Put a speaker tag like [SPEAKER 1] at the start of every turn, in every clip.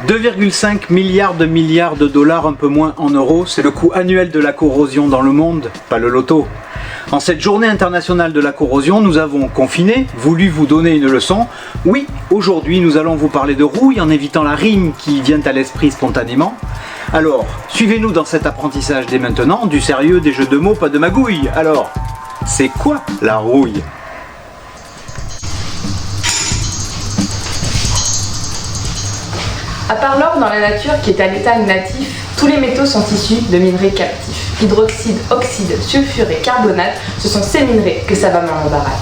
[SPEAKER 1] 2,5 milliards de dollars, un peu moins en euros, c'est le coût annuel de la corrosion dans le monde, pas le loto. En cette journée internationale de la corrosion, nous avons confiné, voulu vous donner une leçon. Oui, aujourd'hui nous allons vous parler de rouille en évitant la rime qui vient à l'esprit spontanément. Alors, suivez-nous dans cet apprentissage dès maintenant, du sérieux, des jeux de mots, pas de magouille. Alors, c'est quoi la rouille ?
[SPEAKER 2] À part l'or dans la nature qui est à l'état natif, tous les métaux sont issus de minerais captifs. Hydroxyde, oxyde, sulfure et carbonate, ce sont ces minerais que savamment on baratte.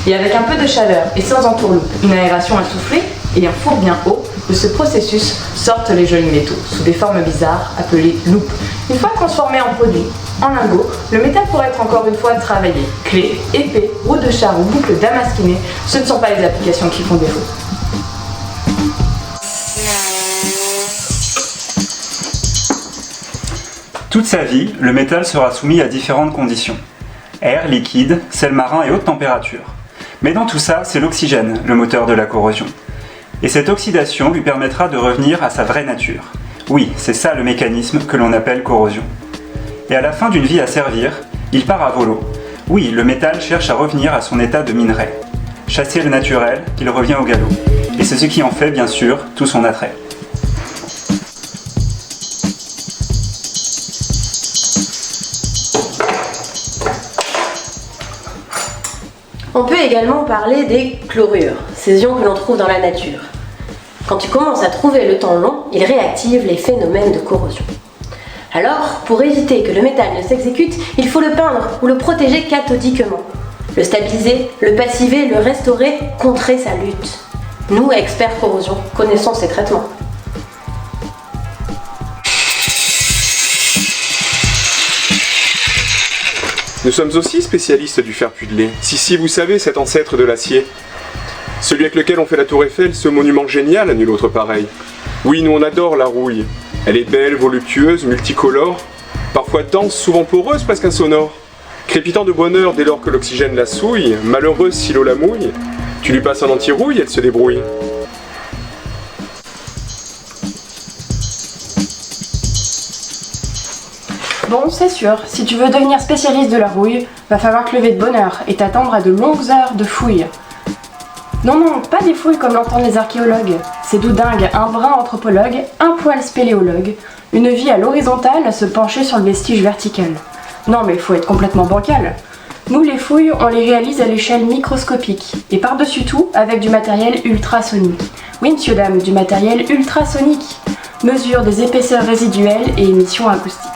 [SPEAKER 2] Et avec un peu de chaleur et sans entourloupe, une aération assoufflée et un four bien haut, de ce processus sortent les jolis métaux, sous des formes bizarres appelées loupes. Une fois transformé en produit, en lingot, le métal pourrait être encore une fois travaillé. Clés, épées, roues de char ou boucles damasquinées, ce ne sont pas les applications qui font défaut.
[SPEAKER 3] Toute sa vie, le métal sera soumis à différentes conditions. Air, liquide, sel marin et haute température. Mais dans tout ça, c'est l'oxygène, le moteur de la corrosion. Et cette oxydation lui permettra de revenir à sa vraie nature. Oui, c'est ça le mécanisme que l'on appelle corrosion. Et à la fin d'une vie à servir, il part à volo. Oui, le métal cherche à revenir à son état de minerai. Chasser le naturel, il revient au galop. Et c'est ce qui en fait, bien sûr, tout son attrait.
[SPEAKER 4] On peut également parler des chlorures, ces ions que l'on trouve dans la nature. Quand tu commences à trouver le temps long, ils réactivent les phénomènes de corrosion. Alors, pour éviter que le métal ne s'exécute, il faut le peindre ou le protéger cathodiquement. Le stabiliser, le passiver, le restaurer, contrer sa lutte. Nous, experts corrosion, connaissons ces traitements.
[SPEAKER 5] Nous sommes aussi spécialistes du fer pudelé. Si, vous savez, cet ancêtre de l'acier. Celui avec lequel on fait la tour Eiffel, ce monument génial à nul autre pareil. Oui, nous on adore la rouille. Elle est belle, voluptueuse, multicolore, parfois dense, souvent poreuse, presque insonore. Crépitant de bonheur dès lors que l'oxygène la souille, malheureuse si l'eau la mouille. Tu lui passes un anti-rouille, elle se débrouille.
[SPEAKER 6] Bon, c'est sûr, si tu veux devenir spécialiste de la rouille, va falloir te lever de bonne heure et t'attendre à de longues heures de fouilles. Non, pas des fouilles comme l'entendent les archéologues. C'est doudingue, un brin anthropologue, un poil spéléologue, une vie à l'horizontale à se pencher sur le vestige vertical. Non mais il faut être complètement bancal. Nous les fouilles, on les réalise à l'échelle microscopique, et par-dessus tout avec du matériel ultrasonique. Oui monsieur dame, du matériel ultrasonique. Mesure des épaisseurs résiduelles et émissions acoustiques.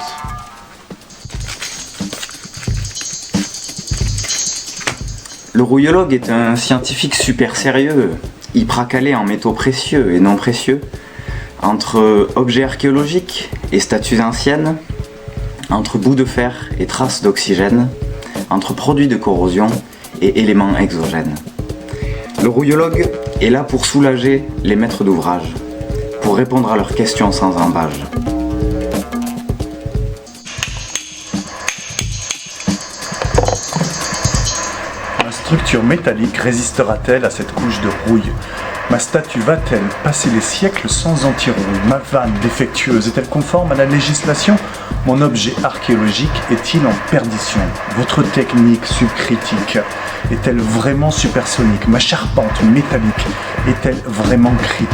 [SPEAKER 7] Le rouillologue est un scientifique super sérieux, hyper calé en métaux précieux et non précieux, entre objets archéologiques et statues anciennes, entre bouts de fer et traces d'oxygène, entre produits de corrosion et éléments exogènes. Le rouillologue est là pour soulager les maîtres d'ouvrage, pour répondre à leurs questions sans embâge.
[SPEAKER 8] Ma structure métallique résistera-t-elle à cette couche de rouille ? Ma statue va-t-elle passer les siècles sans anti-rouille ? Ma vanne défectueuse est-elle conforme à la législation ? Mon objet archéologique est-il en perdition ? Votre technique subcritique est-elle vraiment supersonique ? Ma charpente métallique est-elle vraiment critique ?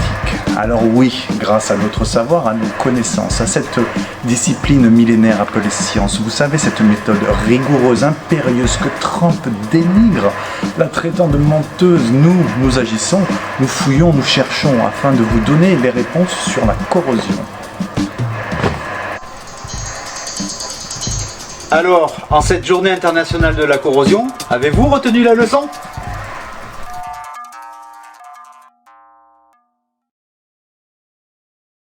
[SPEAKER 8] Alors oui, grâce à notre savoir, à nos connaissances, à cette discipline millénaire appelée science, vous savez, cette méthode rigoureuse, impérieuse que Trump dénigre, la traitant de menteuse, nous agissons, nous fouillons, nous cherchons afin de vous donner les réponses sur la corrosion.
[SPEAKER 1] Alors, en cette journée internationale de la corrosion, avez-vous retenu la leçon ?